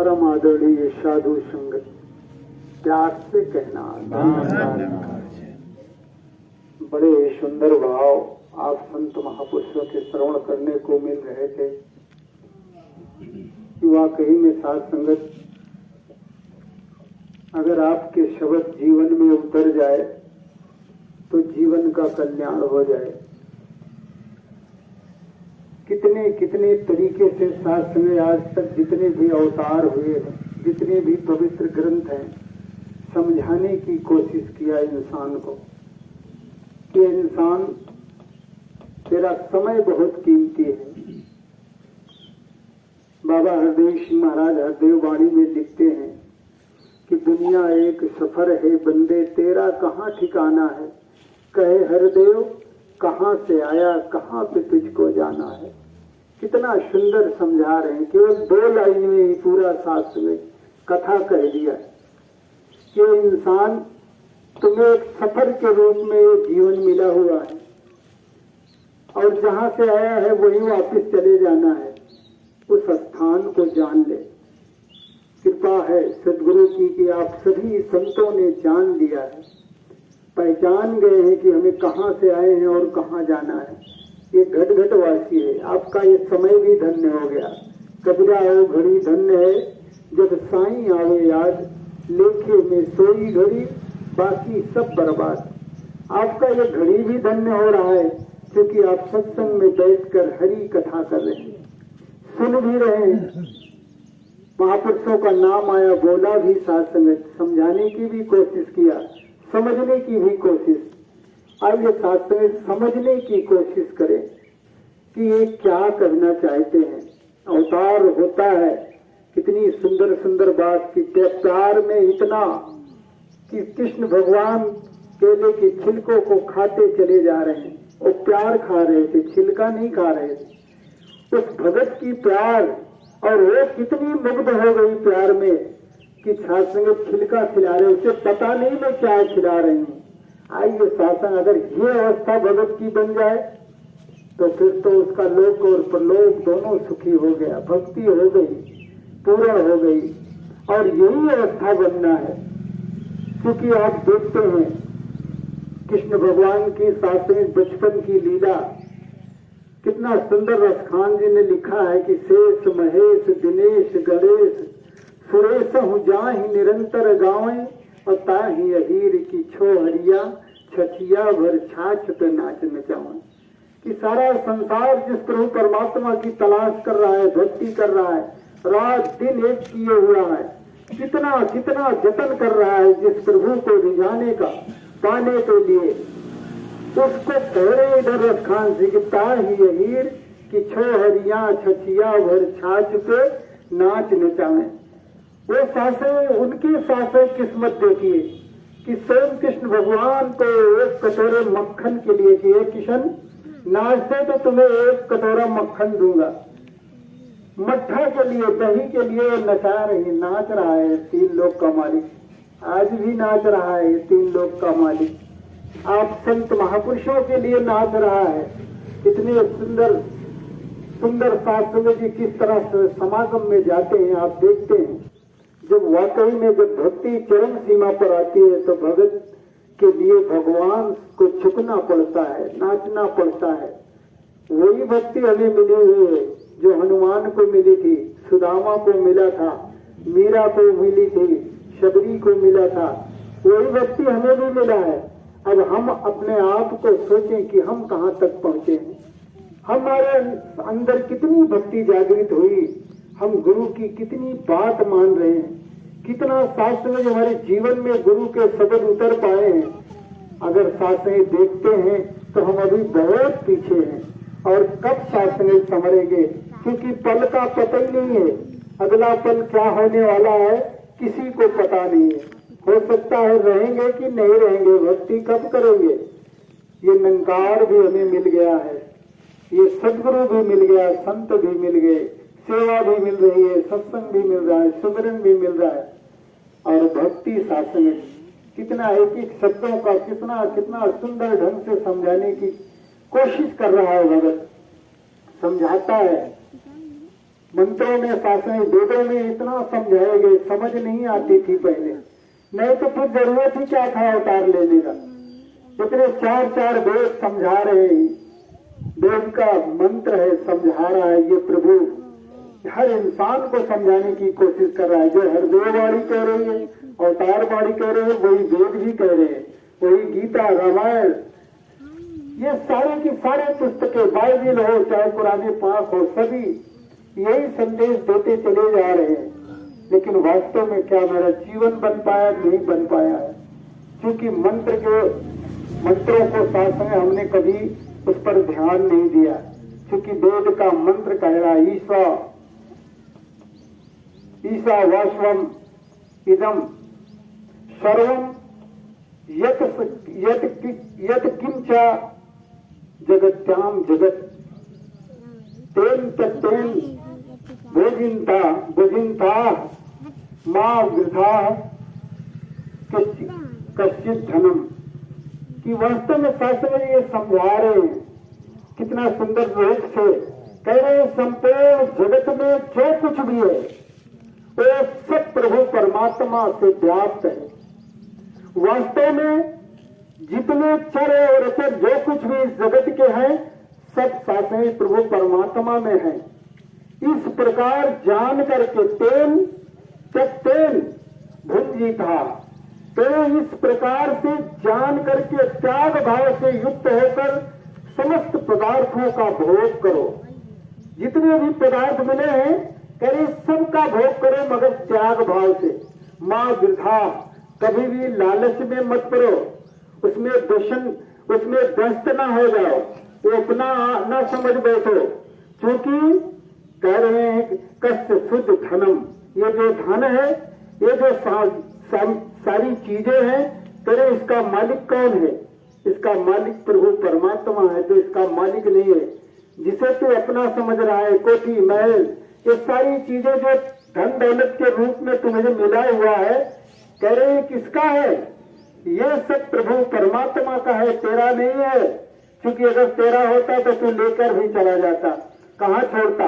परम आदरणीय साधु संगत प्यार से कहना बड़े सुंदर भाव आप संत महापुरुषों के श्रवण करने को मिल रहे थे कि वाकई में साध संगत अगर आपके शब्द जीवन में उतर जाए तो जीवन का कल्याण हो जाए। कितने कितने तरीके से शास्त्र में आज तक जितने भी अवतार हुए हैं, जितने भी पवित्र ग्रंथ हैं, समझाने की कोशिश किया इंसान को कि इंसान तेरा समय बहुत कीमती है। बाबा हरदेव सिंह महाराज हरदेव वाणी में लिखते हैं कि दुनिया एक सफर है बंदे तेरा कहाँ ठिकाना है, कहे हरदेव कहाँ से आया कहाँ पे तुझको जाना है। कितना सुंदर समझा रहे हैं, केवल 2 लाइन में ही पूरा शास्त्र में कथा कह दिया कि इंसान तुम्हें एक सफर के रूप में जीवन मिला हुआ है और जहां से आया है वहीं वापस चले जाना है। उस स्थान को जान ले। कृपा है सदगुरु की कि आप सभी संतों ने जान लिया है, पहचान गए हैं कि हमें कहाँ से आए हैं और कहाँ जाना है। ये घट घटवासी है। आपका ये समय भी धन्य हो गया। कबीरा हो घड़ी धन्य है जब साईं आवे याद, लेखे में सोई घड़ी बाकी सब बर्बाद। आपका ये घड़ी भी धन्य हो रहा है क्योंकि आप सत्संग में बैठकर हरि कथा कर रहे हैं, सुन भी रहे हैं। महापुरुषों का नाम आया, बोला भी साथ संगत, समझाने की भी कोशिश किया, समझने की भी कोशिश। आइए साथ में समझने की कोशिश करें कि ये क्या कहना चाहते हैं। अवतार होता है, कितनी सुंदर सुंदर बात कि प्यार में इतना कि कृष्ण भगवान केले की छिलकों को खाते चले जा रहे हैं। वो प्यार खा रहे थे, छिलका नहीं खा रहे थे। उस भगत की प्यार और वो कितनी मुग्ध हो गई प्यार में कि साधु छिलका खिला रहे, उसे पता नहीं मैं क्या खिला रही हूँ। आइए साधन अगर ये अवस्था भगत की बन जाए तो फिर तो उसका लोक और परलोक दोनों सुखी हो गया, भक्ति हो गई, पूर्ण हो गई। और यही अवस्था बनना है क्योंकि आप देखते हैं कृष्ण भगवान की सात्विक बचपन की लीला कितना सुंदर। रसखान जी ने लिखा है कि शेष महेश दिनेश गणेश सुरेश हूँ जाहि निरंतर गावें और ताहि अहीर की छो हरिया छछिया भर छाछ पे नाच नचावें। कि सारा संसार जिस प्रभु परमात्मा की तलाश कर रहा है, भक्ति कर रहा है, रात दिन एक किए हुआ है, कितना कितना जतन कर रहा है जिस प्रभु को रिझाने का, पाने के लिए, उसको पहले इधर रखान से ताहि अहीर की छो हरिया छछिया भर छाछ पे नाच नचावें। वो सासें, उनकी सासें किस्मत देखिए कि स्वयं कृष्ण भगवान को एक कटोरे मक्खन के लिए कि ये किशन नाचते तो तुम्हें एक कटोरा मक्खन दूंगा। मट्ठा के लिए, दही के लिए नचा रही, नाच रहा है 3 लोक का मालिक। आज भी नाच रहा है 3 लोक का मालिक। आप संत महापुरुषों के लिए नाच रहा है। इतने सुंदर सुंदर शास्त्र में कि किस तरह से समागम में जाते हैं, आप देखते हैं। जब वाकई में जब भक्ति चरम सीमा पर आती है तो भगत के लिए भगवान को झुकना पड़ता है, नाचना पड़ता है। वही भक्ति हमें मिली हुई है जो हनुमान को मिली थी, सुदामा को मिला था, मीरा को मिली थी, शबरी को मिला था। वही भक्ति हमें भी मिला है। अब हम अपने आप को सोचें कि हम कहाँ तक पहुँचे हैं, हमारे अंदर कितनी भक्ति जागृत हुई, हम गुरु की कितनी बात मान रहे हैं, कितना शास्त्र में हमारे जीवन में गुरु के शब्द उतर पाए हैं। अगर शास्त्र देखते हैं तो हम अभी बहुत पीछे हैं और कब शास्त्र संभलेंगे क्योंकि पल का पता ही नहीं है। अगला पल क्या होने वाला है किसी को पता नहीं है। हो सकता है रहेंगे कि नहीं रहेंगे, भक्ति कब करेंगे। ये निरंकार भी हमें मिल गया है, ये सदगुरु भी मिल गया, संत भी मिल गए, सेवा भी मिल रही है, सत्संग भी मिल रहा है, सुमिरन भी मिल रहा है। और भक्ति शास्त्र में कितना एक एक शब्दों का कितना कितना सुंदर ढंग से समझाने की कोशिश कर रहा है भगत। समझाता है मंत्रों में, शास्त्रों में, वेदों में इतना समझाए गए, समझ नहीं आती थी पहले। नहीं तो फिर जरूरत ही क्या था अवतार लेने का। इतने 4 वेद समझा रहे हैं, वेद का मंत्र है, समझा रहा है ये प्रभु, हर इंसान को समझाने की कोशिश कर रहा है। जो हरदेव वाणी कह रही है, अवतार वाणी कह रहे हैं, वही वेद भी कह रहे हैं, वही गीता, रामायण, ये सारे की सारे पुस्तकें, बाइबिल हो चाहे कुरान पाक हो, सभी यही संदेश देते चले जा रहे हैं। लेकिन वास्तव में क्या मेरा जीवन बन पाया? नहीं बन पाया है, क्योंकि मंत्रों को शास्त्र में हमने कभी उस पर ध्यान नहीं दिया। क्योंकि वेद का मंत्र कह रहा है ईसा वाश्वम इदम सर्वम यत किंचा जगत्याम जगत तेन तत्तेन भोजिंता मां वृथा कश्चित धनम। कि वास्तव में शास्त्र में ये समझा रहे हैं, कितना सुंदर रूप से कह रहे हैं, संपूर्ण जगत में जो कुछ भी है वो सब प्रभु परमात्मा से व्याप्त है। वास्तव में जितने चर और अचर जो कुछ भी इस जगत के हैं, सब शास्त्र प्रभु परमात्मा में है। इस प्रकार जान करके तेन भुंजी था, तो इस प्रकार से जान करके त्याग भाव से युक्त होकर समस्त पदार्थों का भोग करो। जितने भी पदार्थ मिले हैं करे सबका भोग करो, मगर त्याग भाव से। मां वृथा, कभी भी लालच में मत पड़ो, उसमें व्यस्त ना हो जाओ, वो अपना न समझ बैठो। क्योंकि कह रहे हैं कष्ट शुद्ध धनम, ये जो धन है, ये जो सारी चीजें हैं, तेरे इसका मालिक कौन है? इसका मालिक प्रभु परमात्मा है, तो इसका मालिक नहीं है। जिसे तू अपना समझ रहा है, कोठी महल, ये सारी चीजें जो धन दौलत के रूप में तुम्हें मिला हुआ है, कह रहे हैं किसका है? ये सब प्रभु परमात्मा का है, तेरा नहीं है। क्योंकि अगर तेरा होता तो तू लेकर भी चला जाता, कहाँ छोड़ता?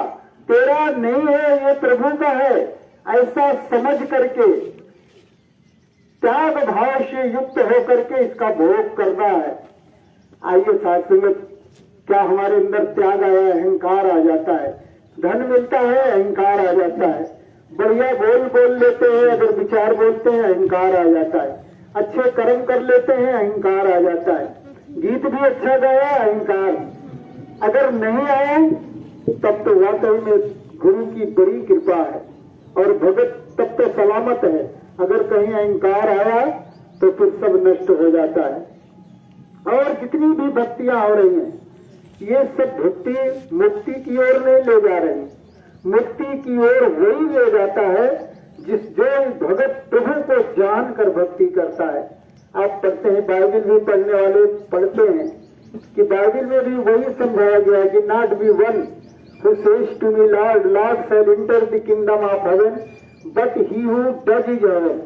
तेरा नहीं है, ये प्रभु का है। ऐसा समझ करके त्याग भाव से युक्त होकर के इसका भोग करना है। आइए साथ संगत, क्या हमारे अंदर त्याग आया, अहंकार आ जाता है। धन मिलता है, अहंकार आ जाता है। बढ़िया बोल लेते हैं, अगर विचार बोलते हैं, अहंकार आ जाता है। अच्छे कर्म कर लेते हैं, अहंकार आ जाता है। गीत भी अच्छा गाया, अहंकार। अगर नहीं आया तब तो वाकई में गुरु की बड़ी कृपा है, और भगत तब तो सलामत है। अगर कहीं अहंकार आया तो फिर सब नष्ट हो जाता है। और जितनी भी भक्तियां हो रही हैं, ये सब भक्ति मुक्ति की ओर नहीं ले जा रही। मुक्ति की ओर वही ले जाता है जो भगत प्रभु को जानकर भक्ति करता है। आप पढ़ते हैं, बाइबल भी पढ़ने वाले पढ़ते हैं कि बाइबल में भी वही समझाया गया है कि not be one who says to me Lord, Lord shall enter the kingdom of heaven, but he who does his heaven।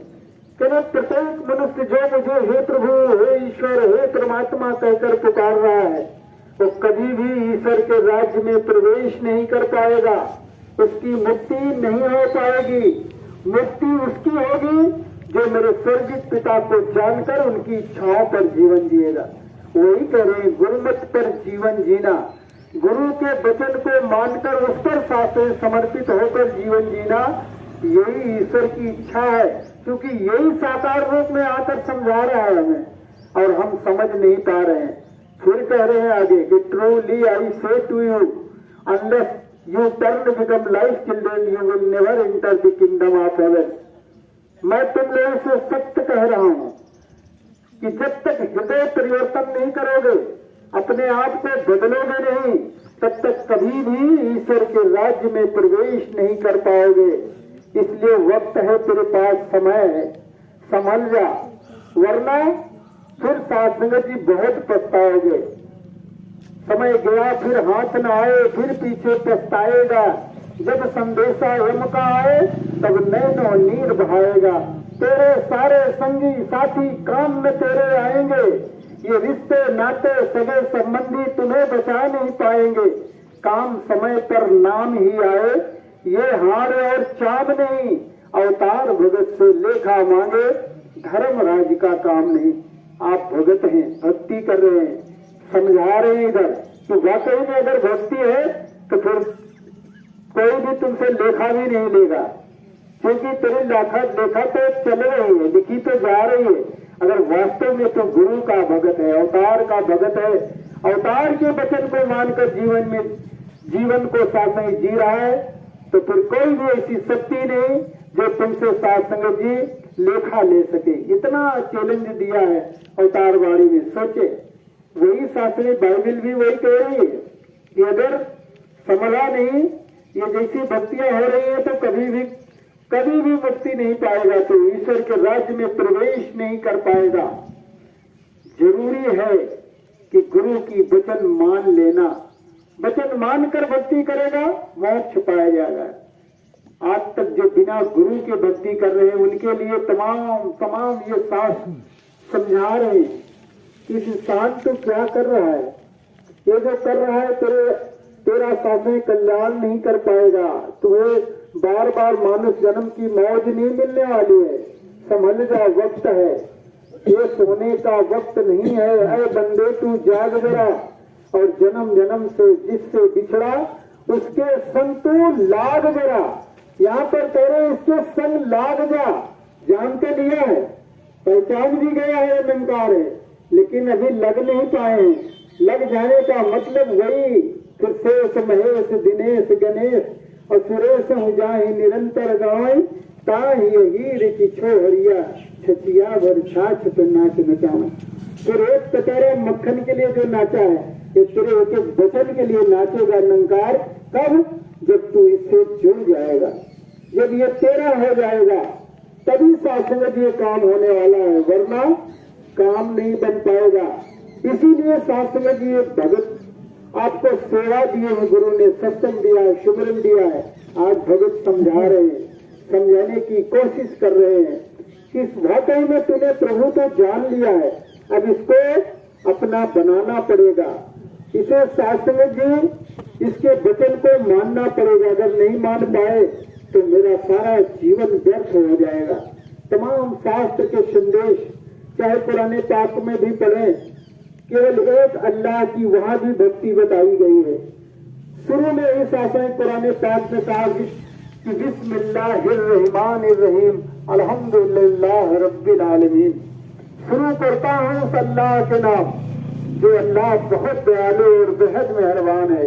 कहना प्रत्येक मनुष्य जो मुझे हे प्रभु, हे ईश्वर, हे परमात्मा कहकर पुकार रहा है, वो कभी भी ईश्वर के राज्य में प्रवेश नहीं कर पाएगा। उसकी मुक्ति नहीं हो पाएगी। मुक्ति उसकी होगी जो मेरे स्वर्गीय पिता को जानकर उनकी इच्छाओं पर जीवन जिएगा। वही कह रहे हैं, गुरुमत पर जीवन जीना, गुरु के वचन को मानकर उस पर शास्त्र समर्पित होकर जीवन जीना, यही ईश्वर की इच्छा है। क्योंकि यही साकार रूप में आकर समझा रहा है हमें, और हम समझ नहीं पा रहे हैं। फिर कह रहे हैं आगे कि truly I say to you unless you turn become life children you will never enter the kingdom of heaven. मैं तुम लोगों से सत्य कह रहा हूं कि जब तक हृदय परिवर्तन नहीं करोगे, अपने आप को बदलोगे नहीं, तब तक कभी भी ईश्वर के राज्य में प्रवेश नहीं कर पाओगे। इसलिए वक्त है, तेरे पास समय है, संभल जा, वरना फिर साथ संगत जी बहुत पछताओगे। समय गया फिर हाथ न आए, फिर पीछे पछताएगा। जब संदेशा यम का आए तब नैनो नीर बहाएगा। तेरे सारे संगी साथी काम में तेरे आएंगे, ये रिश्ते नाते सगे संबंधी तुम्हें बचा नहीं पाएंगे। काम समय पर नाम ही आए, ये हार और चाम नहीं, अवतार भगत से लेखा मांगे, धर्मराज का काम नहीं। आप भगत हैं, भक्ति कर रहे हैं, समझा रहे हैं इधर, तो वाकई में अगर भक्ति है तो फिर कोई भी तुमसे लेखा भी नहीं लेगा, क्योंकि तेरी लेखा तो चल रही है, लिखी तो जा रही है। अगर वास्तव में तो गुरु का भगत है, अवतार का भगत है, अवतार के वचन को मानकर जीवन को साथ में जी रहा है, तो फिर कोई भी ऐसी शक्ति नहीं जो तुमसे साथ संगत जी लेखा ले सके। इतना चैलेंज दिया है अवतार वाणी में, सोचे। वही शास्त्री बाइबल भी वही कह रही है कि अगर समझा नहीं, ये जैसी भक्तियां हो रही है तो कभी भी मुक्ति नहीं पाएगा, तो ईश्वर के राज्य में प्रवेश नहीं कर पाएगा। जरूरी है कि गुरु की वचन मान लेना, वचन मानकर भक्ति करेगा, मोक्ष पाया जाएगा। आज तक जो बिना गुरु के भक्ति कर रहे हैं उनके लिए तमाम ये शास्त्र समझा रहे हैं कि इंसान तो क्या कर रहा है, ये जो कर रहा है तेरा शासन कल्याण नहीं कर पाएगा। तुम्हें बार बार मानुष जन्म की मौज नहीं मिलने वाली है, समझ जा, वक्त है, ये सोने का वक्त नहीं है। अरे बंदे तू जाग जरा, और जन्म जन्म से जिससे बिछड़ा उसके संग तू लाग जरा। यहाँ पर तेरे इसके संग लाग जा, जान के लिया है, पहचान भी गया है, निंकार है, लेकिन अभी लग नहीं पाए। लग जाने का मतलब वही फिर शेष महेश दिनेश गणेश और सुरेश हो जाए निरंतर गाय, ताही हीर की छोहरिया छचिया भर छाछ पे नाच नचाओ। फिर एक कतारे मक्खन के लिए जो नाचा है, ये तेरे एक वचन के लिए नाचेगा नंकार। कब? जब तू इससे जुड़ जाएगा, जब ये तेरा हो जाएगा, तभी शास्त्र ये काम होने वाला है, वरना काम नहीं बन पाएगा। इसीलिए शास्त्र जी ये भगत आपको सेवा दिए है, गुरु ने सत्संग दिया है, सुमरन दिया है। आज भगत समझा रहे हैं, समझाने की कोशिश कर रहे हैं कि इस वाकई में तूने प्रभु को जान लिया है, अब इसको अपना बनाना पड़ेगा। इसे शास्त्र जी इसके वचन को मानना पड़ेगा। अगर नहीं मान पाए तो मेरा सारा जीवन व्यर्थ हो जाएगा। तमाम शास्त्र के संदेश चाहे पुराने पाक में भी पढ़े, केवल एक अल्लाह की वहां भी भक्ति बताई गई है। शुरू में इस आशय पुराने पाक में कहा कि बिस्मिल्लाहिर्रहमानिर्रहीम अल्हम्दुलिल्लाह रब्बिल आलमीन। शुरू करता हूँ उस अल्लाह के नाम जो अल्लाह बहुत दयालु और बेहद मेहरबान है।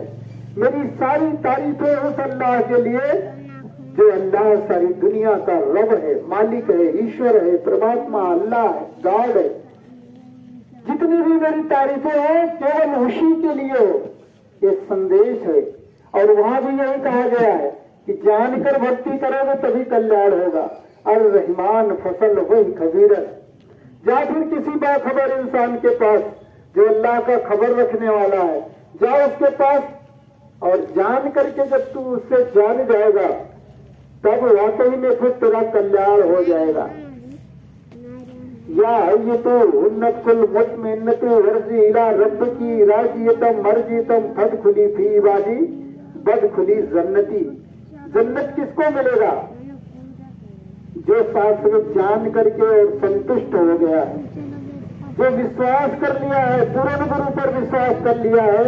मेरी सारी तारीफें उस अल्लाह के लिए जो अल्लाह सारी दुनिया का रब है, मालिक है, ईश्वर है, परमात्मा अल्लाह है, गॉड है। जितनी भी मेरी तारीफें हैं केवल उसी के लिए ये संदेश है। और वहां भी यही कहा गया है कि जानकर भक्ति करोगे तभी कल्याण होगा। अर रहमान फसल वही खबीरत। जा फिर किसी बाखबर इंसान के पास जो अल्लाह का खबर रखने वाला है, जाओ उसके पास और जान करके जब तू उससे जान जाएगा तब वाकई में फिर तेरा कल्याण हो जाएगा। या ये तो नक्सल मुतमिन्नतु वर्जी इला रब की राजियतम मर्जितम फद खुली फी बाजी बद खुली जन्नती। जन्नत किसको मिलेगा? जो शास्त्र जान करके और संतुष्ट हो गया है, जो विश्वास कर लिया है, पूर्ण गुरु पर विश्वास कर लिया है,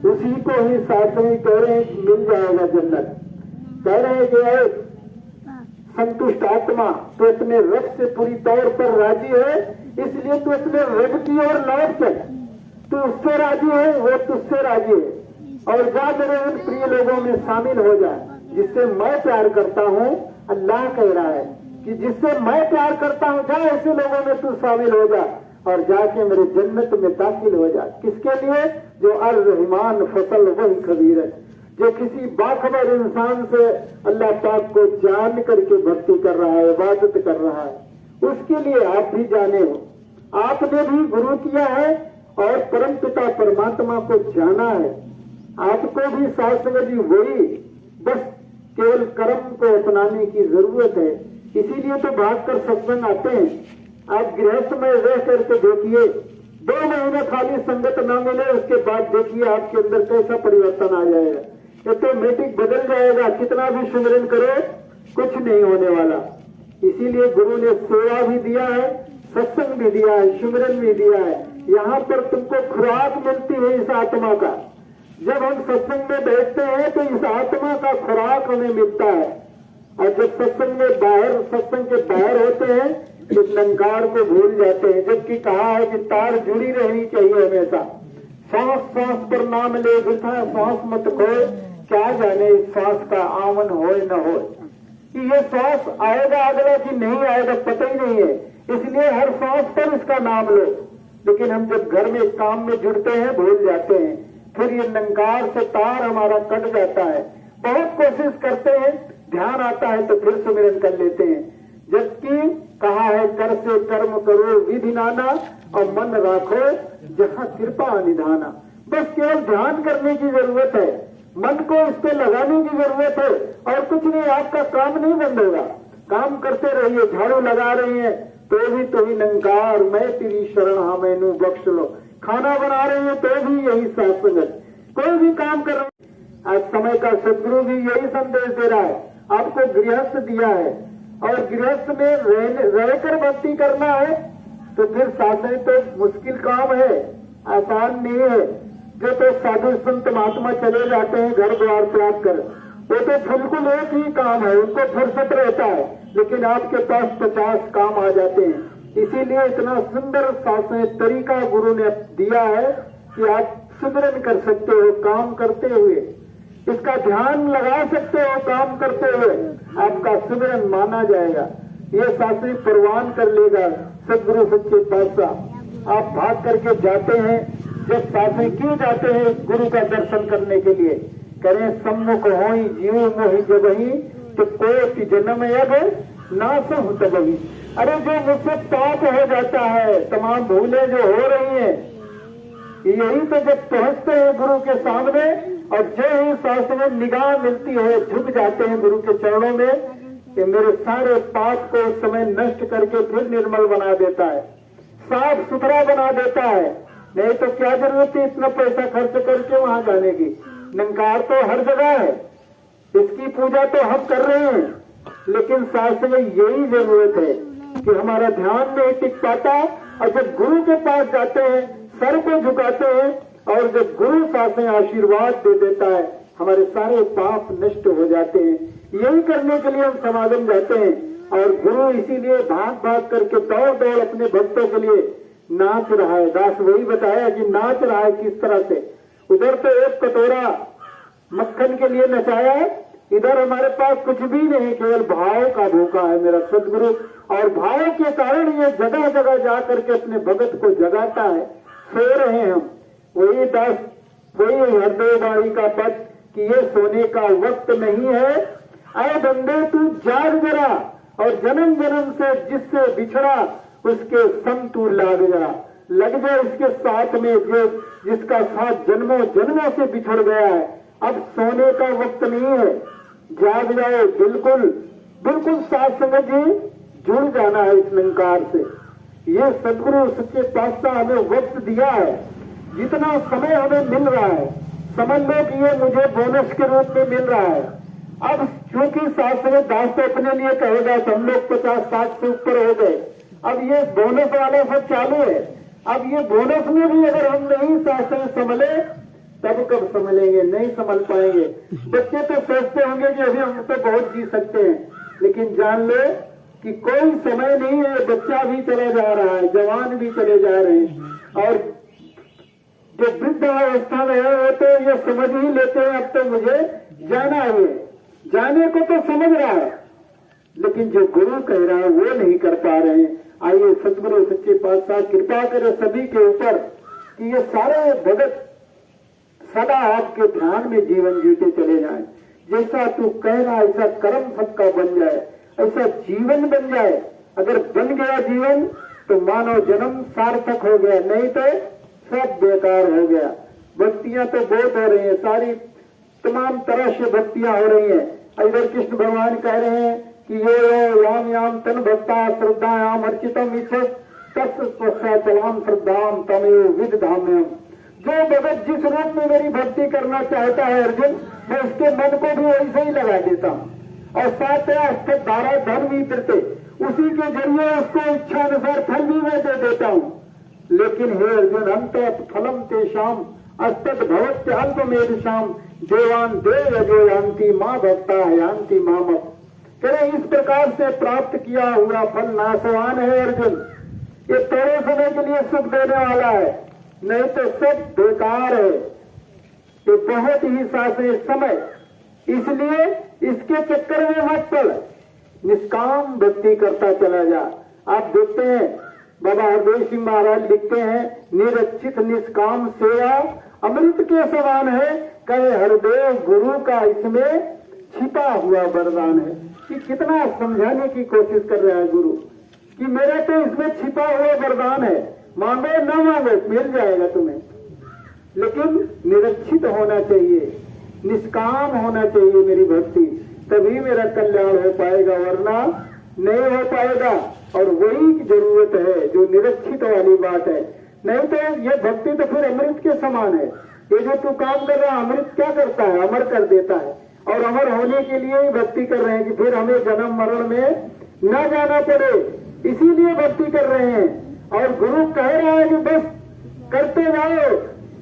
उसी को ही शास्त्री कह रहे हैं मिल जाएगा जन्नत। कह रहे कि संतुष्ट आत्मा तो अपने रब से पूरी तौर पर राजी है, इसलिए तू अपने रब की ओर लौट चल। तू उससे राजी है, वो तुझसे राजी है, और जा मेरे उन प्रिय लोगों में शामिल हो जाए जिससे मैं प्यार करता हूँ। अल्लाह कह रहा है कि जिससे मैं प्यार करता हूँ, जा ऐसे लोगों में तू शामिल हो जा और जाके मेरे जन्नत में दाखिल हो जा। किसके लिए? जो अर रहमान फसल वही खबीर है, जो किसी बाखबर इंसान से अल्लाह पाक को जान करके भक्ति कर रहा है, इबादत कर रहा है, उसके लिए आप भी जाने हो। आपने भी गुरु किया है और परम पिता परमात्मा को जाना है। आपको भी शास्त्र जी वही, बस केवल कर्म को अपनाने की जरूरत है। इसीलिए तो भागकर सत्संग आते हैं। आप गृहस्थ में रह करके देखिए, 2 महीने खाली संगत ना मिले, उसके बाद देखिए आपके अंदर कैसा परिवर्तन आ जाएगा। ऑटोमेटिक बदल जाएगा। कितना भी सुमिरन करो कुछ नहीं होने वाला। इसीलिए गुरु ने सेवा भी दिया है, सत्संग भी दिया है, सुमिरन भी दिया है। यहाँ पर तुमको खुराक मिलती है इस आत्मा का। जब हम सत्संग में बैठते हैं तो इस आत्मा का खुराक हमें मिलता है। और जब सत्संग के बाहर होते हैं तो निरंकार को भूल जाते हैं। जबकि कहा है कि तार जुड़ी रहनी चाहिए हमेशा। सांस सांस पर नाम ले वृथा सांस मत खोए, क्या जाने इस सांस का आवन होए न हो। कि ये सांस आएगा अगला कि नहीं आएगा पता ही नहीं है, इसलिए हर सांस पर इसका नाम लो। लेकिन हम जब घर में काम में जुड़ते हैं भूल जाते हैं, फिर ये निरंकार से तार हमारा कट जाता है। बहुत कोशिश करते हैं, ध्यान आता है तो फिर सुमिरन कर लेते हैं। जबकि कहा है कर से कर्म करो विधि नाना और मन राखो जहाँ कृपा निधाना। बस केवल ध्यान करने की जरूरत है, मन को इस पे लगाने की जरूरत है और कुछ नहीं। आपका काम नहीं बंद होगा, काम करते रहिए। झाड़ू लगा रही है तो भी निरंकार मैं तेरी शरण हाँ मैनू बख्श लो। खाना बना रही है तो भी यही सत्संग। कोई भी काम कर रहे हैं, आज समय का सदगुरु भी यही संदेश दे रहा है। आपको गृहस्थ दिया है और गृहस्थ में रहकर भक्ति करना है तो फिर साधन तो मुश्किल काम है, आसान नहीं है। जो तो साधु संत महात्मा चले जाते हैं घर द्वार त्याग कर, वो तो बिल्कुल एक ही काम है, उनको फुर्सत रहता है। लेकिन आपके पास 50 काम आ जाते हैं। इसीलिए इतना सुंदर शासन तरीका गुरु ने दिया है कि आप सुमिरन कर सकते हो काम करते हुए, इसका ध्यान लगा सकते हो काम करते हुए, आपका सुमिरन माना जाएगा। ये शास्त्री परवान कर लेगा सदगुरु सच्चे पातशाह। आप भाग करके जाते हैं, जब शास्त्री क्यों जाते हैं गुरु का दर्शन करने के लिए, करें सम्मुख होई जीव मोहि जबहि तो कोटि जन्म अब नाश हो तबहि। अरे जो मुझसे पाप हो जाता है, तमाम भूलें जो हो रही हैं, यही तो जब पहुंचते हैं गुरु के सामने और जो ही शास्त्र में निगाह मिलती है झुक जाते हैं गुरु के चरणों में कि मेरे सारे पाप को उस समय नष्ट करके फिर निर्मल बना देता है, साफ सुथरा बना देता है। नहीं तो क्या जरूरत है इतना पैसा खर्च करके वहां जाने की। निरंकार तो हर जगह है, इसकी पूजा तो हम कर रहे हैं, लेकिन शास्त्र में यही जरूरत है कि हमारा ध्यान नहीं टिक पाता। और जब गुरु के पास जाते हैं सर को झुकाते हैं और जब गुरु शास्त्र आशीर्वाद दे देता है हमारे सारे पाप नष्ट हो जाते हैं। यही करने के लिए हम समागम जाते हैं और गुरु इसीलिए भाग भाग करके दौड़ दौड़ अपने भक्तों के लिए नाच रहा है। दास वही बताया कि नाच रहा है किस तरह से। उधर तो एक कटोरा मक्खन के लिए नचाया है, इधर हमारे पास कुछ भी नहीं, केवल भाव का भूखा है मेरा सदगुरु। और भाव के कारण ये जगह जगह जा करके अपने भगत को जगाता है। सो रहे हैं हम, वही दास वही हृदय वाणी का पद कि ये सोने का वक्त नहीं है, अरे बंदे तू जाग जरा और जन्म जन्म से जिससे बिछड़ा उसके संग तू लाग जा, लग जा उसके साथ में जो जिसका साथ जन्मों जन्मों से बिछड़ गया है। अब सोने का वक्त नहीं है, जाग जाओ। बिल्कुल बिल्कुल साथ संगत जी जुड़ जाना है इस निरंकार से। ये सदगुरु सच्चे पातशाह हमें वक्त दिया है, जितना समय हमें मिल रहा है समझ लो कि ये मुझे बोनस के रूप में मिल रहा है। अब चूंकि शास्त्र में दास तो अपने लिए कहेगा तो हम लोग 50-60 से ऊपर हो गए, अब ये बोनस वाला सब चालू है। अब ये बोनस में भी अगर हम नहीं शास्त्र संभले तब कब संभलेंगे, नहीं संभल पाएंगे। बच्चे तो सोचते होंगे कि अभी हम तो बहुत जी सकते हैं, लेकिन जान ले कि कोई समय नहीं है, बच्चा भी चला जा रहा है, जवान भी चले जा रहे हैं और जो वृद्ध अवस्था में है वो तो ये समझ ही लेते हैं अब तो मुझे जाना है। जाने को तो समझ रहा है, लेकिन जो गुरु कह रहा है वो नहीं कर पा रहे हैं। आइए सतगुरु सच्चे पातशाह कृपा करे सभी के ऊपर कि ये सारे भगत सदा आपके ध्यान में जीवन जीते चले जाएं। जैसा तू कह रहा ऐसा कर्म सबका बन जाए, ऐसा जीवन बन जाए। अगर बन गया जीवन तो मानव जन्म सार्थक हो गया, नहीं तो सब बेकार हो गया। भक्तियां तो बहुत हो रही हैं, सारी तमाम तरह से भक्तियां हो रही हैं। इधर कृष्ण भगवान कह रहे हैं कि ये याम याम तन भक्ता श्रद्धायाम अर्चितम इच्छस तस्वत्साचलाम श्रद्धाम तमेव विद धाम्यम। जो भगत जिस रूप में मेरी भक्ति करना चाहता है अर्जुन, मैं उसके मन को भी वैसे ही लगा देता हूँ। और साथ धारा धर्म भी करते उसी के जरिए उसको इच्छा अनुसार फल भी मैं दे देता हूँ। लेकिन हे अर्जुन, अंत फलम तेषाम अस्तद भवत्य अल्पमेधसाम देवान देव जो यान्ति माँ भक्ता यान्ति माम। करे इस प्रकार से प्राप्त किया हुआ फल नाशवान है अर्जुन, ये थोड़े समय के लिए सुख देने वाला है, नहीं तो सब बेकार है, ये बहुत ही शास्त्रीय समय। इसलिए इसके चक्कर में मत पड़, निष्काम भक्ति करता चला जा। आप देखते हैं बाबा हरदेव सिंह महाराज लिखते हैं, निरक्षित निष्काम सेवा अमृत के समान है, कहे हरदेव गुरु का इसमें छिपा हुआ वरदान है। कि कितना समझाने की कोशिश कर रहा है गुरु कि मेरा तो इसमें छिपा हुआ वरदान है, मांगो न मांगो मिल जाएगा तुम्हें, लेकिन निरक्षित होना चाहिए, निष्काम होना चाहिए मेरी भक्ति, तभी मेरा कल्याण हो पाएगा, वरना नहीं हो पाएगा। और वही जरूरत है जो निरक्षित वाली बात है, नहीं तो ये भक्ति तो फिर अमृत के समान है। ये जो तू काम कर रहा है अमृत क्या करता है, अमर कर देता है। और अमर होने के लिए ही भक्ति कर रहे हैं कि फिर हमें जन्म मरण में न जाना पड़े, इसीलिए भक्ति कर रहे हैं। और गुरु कह रहा है कि बस करते जाओ,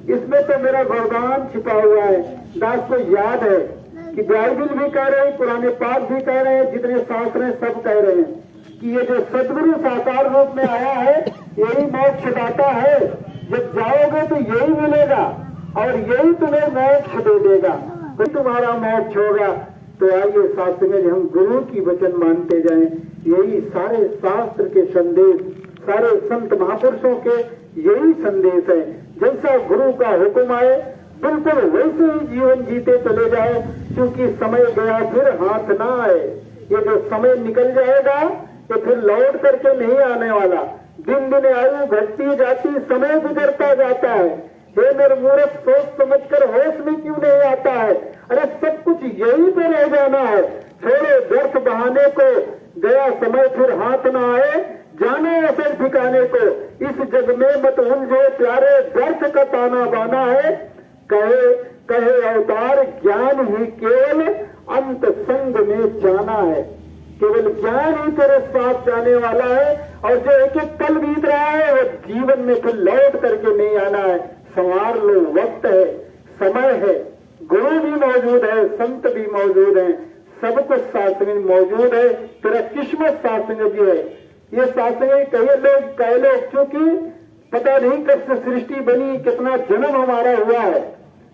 इसमें तो मेरा वरदान छिपा हुआ है। दास को याद है कि बाइबल भी कह रहे हैं, पुराने पाठ भी कह रहे हैं, जितने शास्त्र हैं सब कह रहे हैं कि ये जो सदगुरु साकार रूप में आया है यही मोक्ष दाता है। जब जाओगे तो यही मिलेगा और यही तुम्हें मोक्ष दे देगा, तो तुम्हारा मोक्ष होगा। तो आइए शास्त्र में हम गुरु की वचन मानते जाएं, यही सारे शास्त्र के संदेश, सारे संत महापुरुषों के यही संदेश है। जैसा गुरु का हुक्म आए बिल्कुल वैसे ही जीवन जीते चले जाए, क्योंकि समय गया फिर हाथ ना आए। ये जो समय निकल जाएगा ये फिर लौट करके नहीं आने वाला। दिन दिन आयु घटती जाती, समय गुजरता जाता है। हे मेरे मूर्ख, सोच समझकर होश में क्यों नहीं आता है? अरे सब कुछ यही पे रह जाना है। छोड़ो व्यर्थ बहाने को, गया समय फिर हाथ न आए, जानो असल ठिकाने को। इस जग में मत उलझो प्यारे, व्यर्थ का ताना बाना है। कहे कहे अवतार ज्ञान ही केवल अंत संग में जाना है। केवल ज्ञान ही तेरे साथ जाने वाला है, और जो एक एक पल बीत रहा है वो जीवन में फिर लौट करके नहीं आना है। संवार लो, वक्त है, समय है, गुरु भी मौजूद है, संत भी मौजूद है, सब कुछ शास्त्र में मौजूद है। तेरा किस्मत शास्त्र में भी है। ये शास्त्र में कई लोग क्योंकि पता नहीं कब से सृष्टि बनी, कितना जन्म हमारा हुआ है,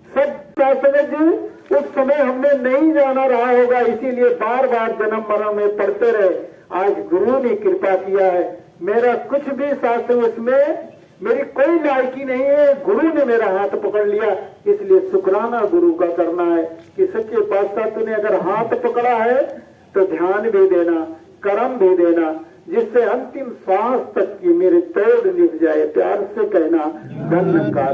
सब शास्त्र जी उस समय हमने नहीं जाना रहा होगा, इसीलिए बार बार जन्म मरण में पढ़ते रहे। आज गुरु ने कृपा किया है, मेरा कुछ भी शास्त्र उसमें मेरी कोई लायकी नहीं है, गुरु ने मेरा हाथ पकड़ लिया। इसलिए शुक्राना गुरु का करना है कि सच्चे पातशाह तूने अगर हाथ पकड़ा है तो ध्यान भी देना, कर्म भी देना, जिससे अंतिम श्वास तक की मेरे तोड़ निभ जाए। प्यार से कहना धन्यकार।